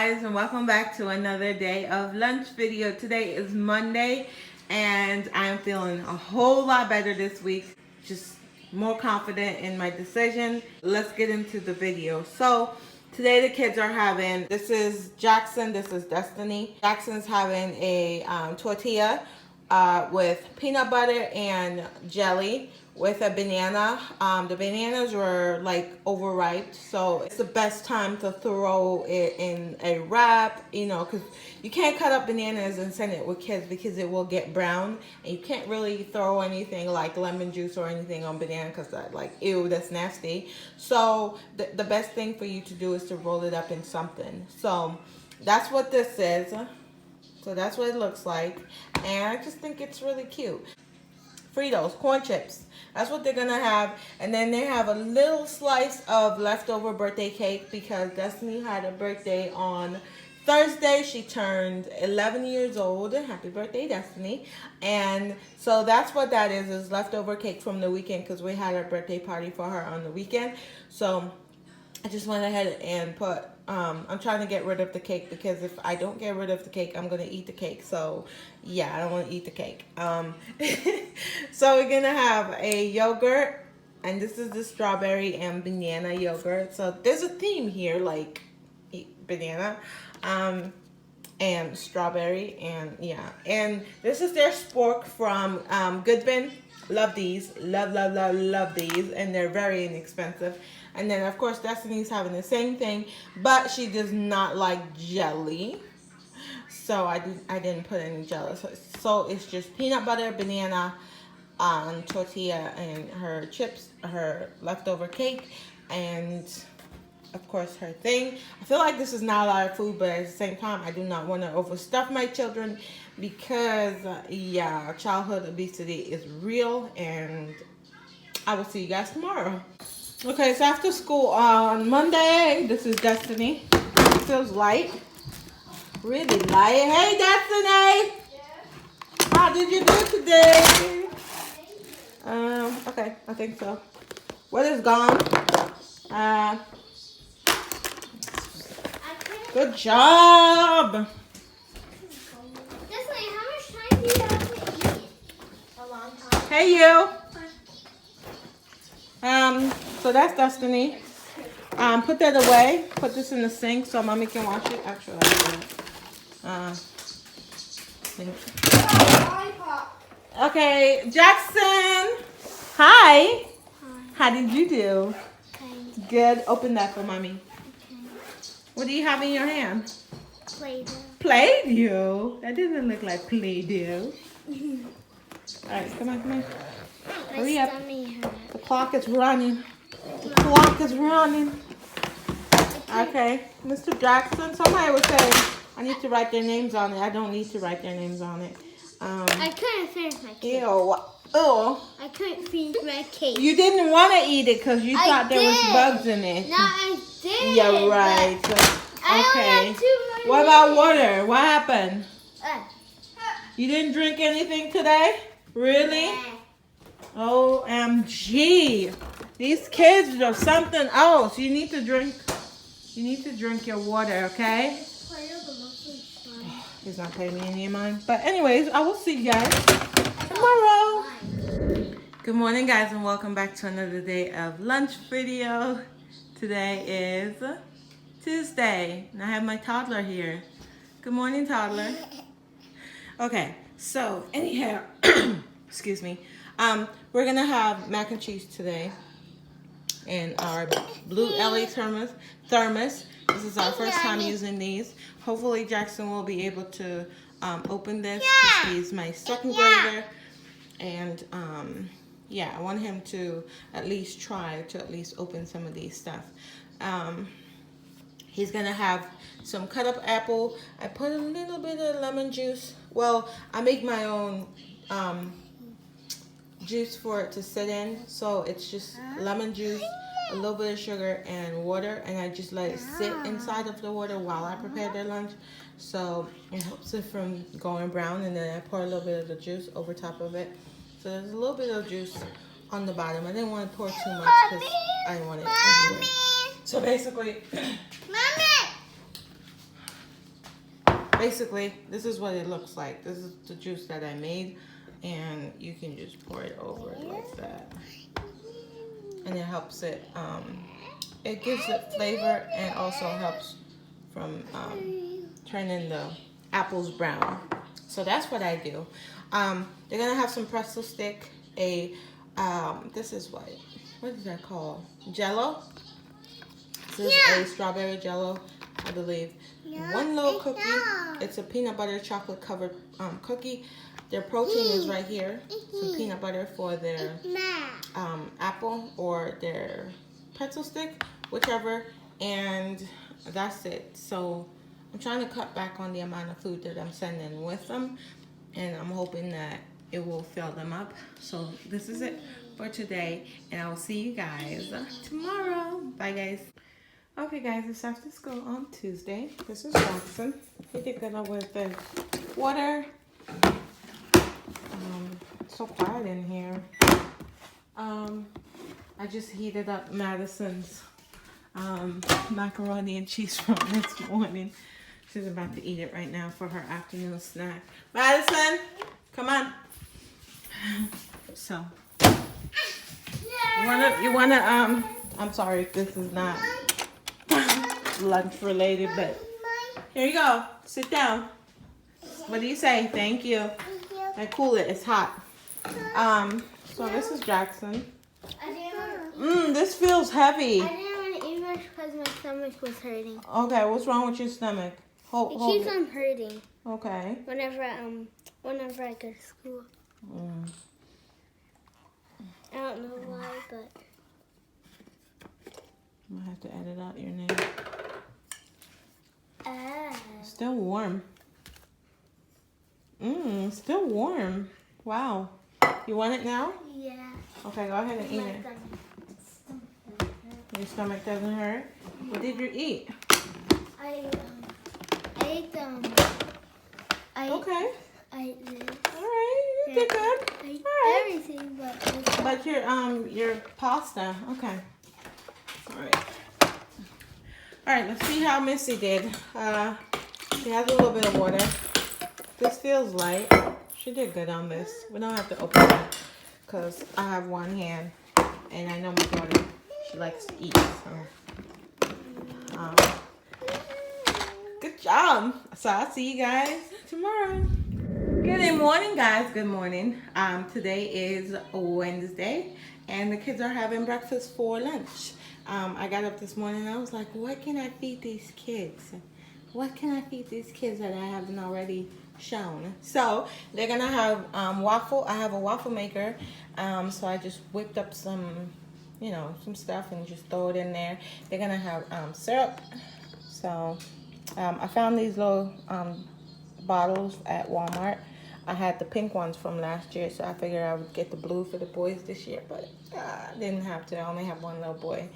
guys, and welcome back to another day of lunch video. Today is Monday and I am feeling a whole lot better this week, just more confident in my decision. Let's get into the video. So today the kids are having, this is Jaxson, this is Destiny. Jackson's having a tortilla with peanut butter and jelly with a banana. The bananas were like overripe, so it's the best time to throw it in a wrap, you know, because you can't cut up bananas and send it with kids because it will get brown, and you can't really throw anything like lemon juice or anything on banana because that, like, ew, that's nasty. So the best thing for you to do is to roll it up in something. So that's what this is. So that's what it looks like, and I just think it's really cute. Fritos, corn chips. That's what they're gonna have, and then they have a little slice of leftover birthday cake because Destiny had a birthday on Thursday. She turned 11 years old. Happy birthday, Destiny. And so that's what that is leftover cake from the weekend because we had our birthday party for her on the weekend. So I just went ahead and put, I'm trying to get rid of the cake because if I don't get rid of the cake, I'm going to eat the cake. So, yeah, I don't want to eat the cake. So we're going to have a yogurt, and this is the strawberry and banana yogurt. So there's a theme here, like banana and strawberry, and yeah. And this is their spork from Goodman. Love these. Love these. And they're very inexpensive. And then, of course, Destiny's having the same thing, but she does not like jelly. So I didn't put any jelly. So it's just peanut butter, banana, tortilla, and her chips, her leftover cake, and, of course, her thing. I feel like this is not a lot of food, but at the same time, I do not want to overstuff my children because, yeah, childhood obesity is real, and I will see you guys tomorrow. Okay, so after school on Monday, this is Destiny. It feels light. Really light. Hey, Destiny! Yeah. How did you do today? Okay, I think so. What is gone? Good job! Destiny, how much time do you have to eat? A long time. Hey, you! So that's Destiny. Put that away. Put this in the sink so Mommy can wash it. Actually, I'll do it. Okay, Jaxson. Hi. How did you do? Okay. Good. Open that for Mommy. Okay. What do you have in your hand? Play-Doh. Play-Doh. That doesn't look like Play-Doh. All right, come on. Hurry up. The clock is running. The clock is running. Okay, Mr. Jaxson. Somebody was saying I need to write their names on it. I don't need to write their names on it. I couldn't finish my cake. Ew. I couldn't finish my cake. You didn't want to eat it because you thought there was bugs in it. No, I did. Yeah, right. Okay. What about water? What happened? You didn't drink anything today? Really? OMG. These kids are something else. You need to drink your water, okay? He's not paying me any of mine. But anyways, I will see you guys tomorrow. Good morning, guys, and welcome back to another day of lunch video. Today is Tuesday, and I have my toddler here. Good morning, toddler. Okay, so anyhow, excuse me. We're gonna have mac and cheese today in our blue LA thermos. This is our first time using these. Hopefully Jaxson will be able to open this because he's my second grader, and yeah, I want him to at least try to at least open some of these stuff. He's gonna have some cut up apple. I put a little bit of lemon juice. Well, I make my own juice for it to sit in, so it's just lemon juice, a little bit of sugar, and water, and I just let it sit inside of the water while I prepare their lunch, so it helps it from going brown. And then I pour a little bit of the juice over top of it, so there's a little bit of juice on the bottom. I didn't want to pour too much because I didn't want it everywhere. So basically, basically, this is what it looks like. This is the juice that I made, and you can just pour it over it like that. And it helps it, it gives it flavor and also helps from turning the apples brown. So that's what I do. They're gonna have some pretzel stick, this is what is that called? Jello. This is a strawberry jello, I believe. One little cookie. It's a peanut butter chocolate covered cookie. Their protein is right here. Some peanut butter for their apple or their pretzel stick, whichever. And that's it. So I'm trying to cut back on the amount of food that I'm sending with them, and I'm hoping that it will fill them up. So this is it for today, and I will see you guys tomorrow. Bye, guys. Okay, guys, it's after school on Tuesday. This is Jaxson. He did good with the water. It's so quiet in here. I just heated up Madison's macaroni and cheese from this morning. She's about to eat it right now for her afternoon snack. Madison, come on. So, you wanna, I'm sorry, this is not lunch related, but here you go. Sit down. What do you say? Thank you. I cool it. It's hot. So this is Jaxson. This feels heavy. I didn't want to eat much because my stomach was hurting. Okay, what's wrong with your stomach? It keeps on hurting. Okay. Whenever I go to school. I don't know why, but I'm gonna have to edit out your name. Still warm. Still warm. Wow. You want it now? Yeah. Okay, go ahead and eat it. Your stomach doesn't hurt? What did you eat? I ate Okay. I ate this. Alright, you did good. I ate Alright. everything but But your pasta. Okay. Alright. Alright, let's see how Missy did. She has a little bit of water. This feels light. She did good on this. We don't have to open it because I have one hand and I know my daughter, she likes to eat. So, good job. So I'll see you guys tomorrow. Good morning, guys. Good morning. Today is Wednesday and the kids are having breakfast for lunch. I got up this morning and I was like, what can I feed these kids? What can I feed these kids that I haven't already shown? So they're gonna have waffle. I have a waffle maker, so I just whipped up some, some stuff and just throw it in there. They're gonna have syrup. So I found these little bottles at Walmart. I had the pink ones from last year, so I figured I would get the blue for the boys this year, but I didn't have to. I only have one little boy,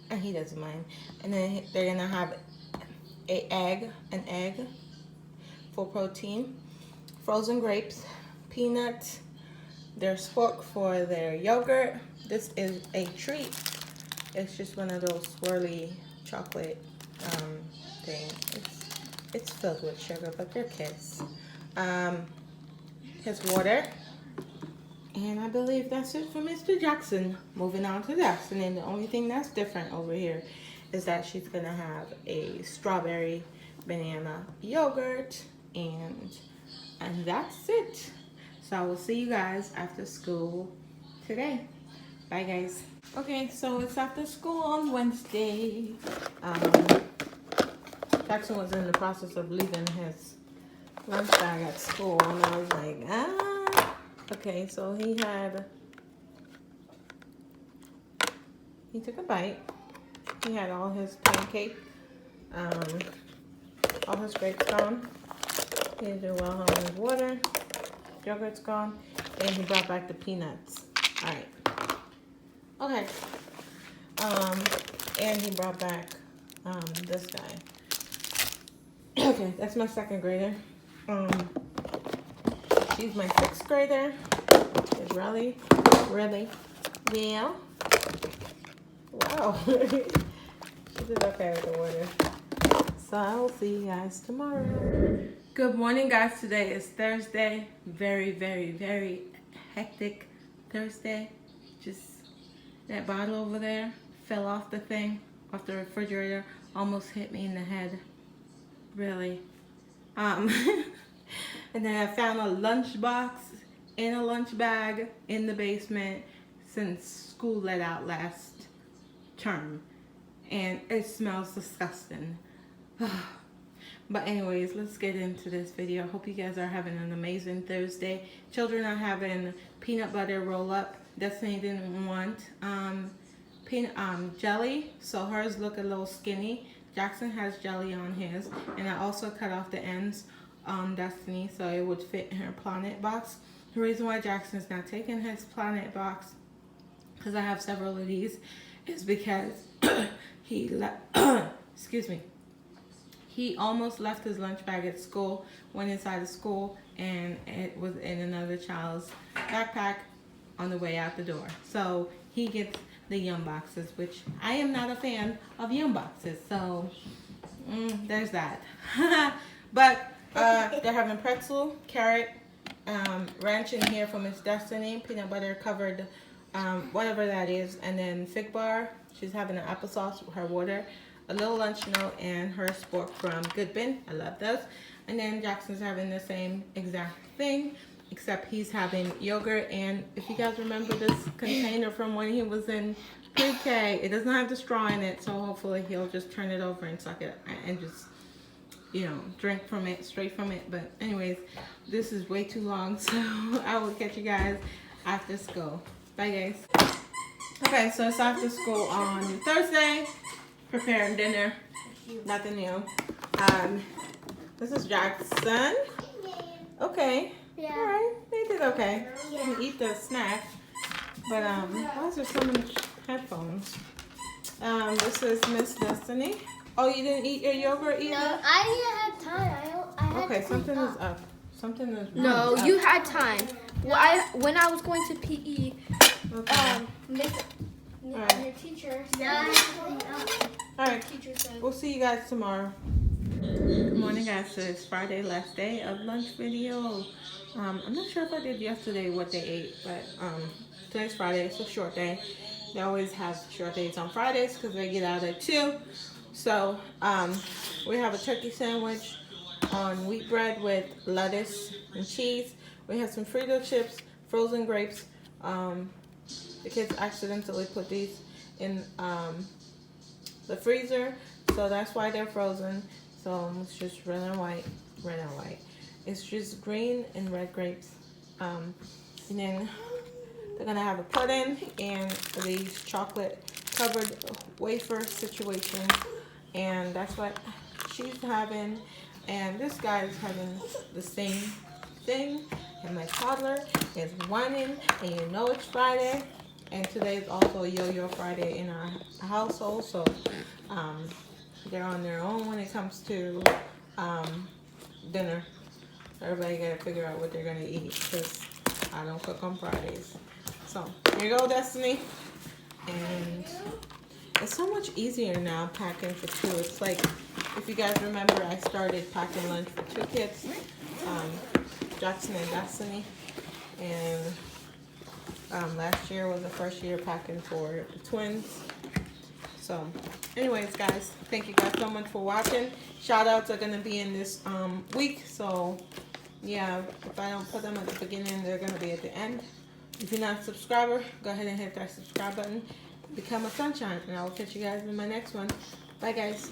and he doesn't mind. And then they're gonna have an egg for protein, frozen grapes, peanuts, their spork for their yogurt. This is a treat. It's just one of those swirly chocolate things. It's filled with sugar, but they're kids. His water. And I believe that's it for Mr. Jaxson. Moving on to Jaxson, and the only thing that's different over here is that she's gonna have a strawberry banana yogurt, and that's it. So I will see you guys after school today. Bye, guys. Okay, so it's after school on Wednesday. Jaxson was in the process of leaving his lunch bag at school, and I was like, okay, so he took a bite. He had all his pancake, all his grapes gone. He didn't do well on his water. Yogurt's gone, and he brought back the peanuts. All right. Okay. And he brought back this guy. Okay, that's my second grader. She's my sixth grader. It's really, yeah. Wow. She did okay with the water. So I will see you guys tomorrow. Good morning, guys. Today is Thursday. Very, very, very hectic Thursday. Just that bottle over there fell off the thing, off the refrigerator, almost hit me in the head. Really. And then I found a lunchbox in a lunch bag in the basement since school let out last term. And it smells disgusting. But anyways, let's get into this video. Hope you guys are having an amazing Thursday. Children are having peanut butter roll up. Destiny didn't want jelly, so hers look a little skinny. Jaxson has jelly on his, and I also cut off the ends on Destiny so it would fit in her Planet box. The reason why Jackson's not taking his Planet box, because I have several of these, is because he excuse me. He almost left his lunch bag at school, went inside of school, and it was in another child's backpack on the way out the door. So he gets the Yum boxes, which I am not a fan of Yum boxes. So there's that. But they're having pretzel, carrot, ranch in here for Miss Destiny, peanut butter covered, whatever that is, and then fig bar. She's having an applesauce with her water. A little lunch note and her sport from Good Bin. I love those. And then Jackson's having the same exact thing, except he's having yogurt. And if you guys remember this container from when he was in pre-K, it doesn't have the straw in it, so hopefully he'll just turn it over and suck it and just, you know, drink from it, straight from it. But anyways, this is way too long, so I will catch you guys after school. Bye, guys. Okay, so it's after school on Thursday. Preparing dinner, nothing new. This is Jaxson. Okay. Yeah. All right. They did okay. Yeah. You can eat the snack, but why is there so many headphones? This is Miss Destiny. Oh, you didn't eat your yogurt either? No, I didn't have time. I had Okay, to something clean is up. Something is No, up. you had time. Well, when I was going to PE, Okay. your teacher All right. teacher said. We'll see you guys tomorrow. Good morning, guys. So it's Friday, last day of lunch video. I'm not sure if I did yesterday what they ate, but today's Friday. It's a short day. They always have short days on Fridays because they get out at 2. So we have a turkey sandwich on wheat bread with lettuce and cheese. We have some Frito chips, frozen grapes. The kids accidentally put these in the freezer, so that's why they're frozen. So it's just red and white. It's just green and red grapes. And then they're gonna have a pudding and these chocolate covered wafer situations, and that's what she's having. And this guy is having the same thing, and my toddler is whining, and you know it's Friday. And today is also Yo-Yo Friday in our household, so they're on their own when it comes to dinner. Everybody got to figure out what they're going to eat, because I don't cook on Fridays. So, here you go, Destiny. And it's so much easier now packing for 2. It's like, if you guys remember, I started packing lunch for 2 kids, Jaxson and Destiny. And last year was the first year packing for the twins. So anyways, guys, thank you guys so much for watching. Shout outs are going to be in this week. So yeah, if I don't put them at the beginning, they're going to be at the end. If you're not a subscriber, go ahead and hit that subscribe button. Become a sunshine, and I will catch you guys in my next one. Bye, guys.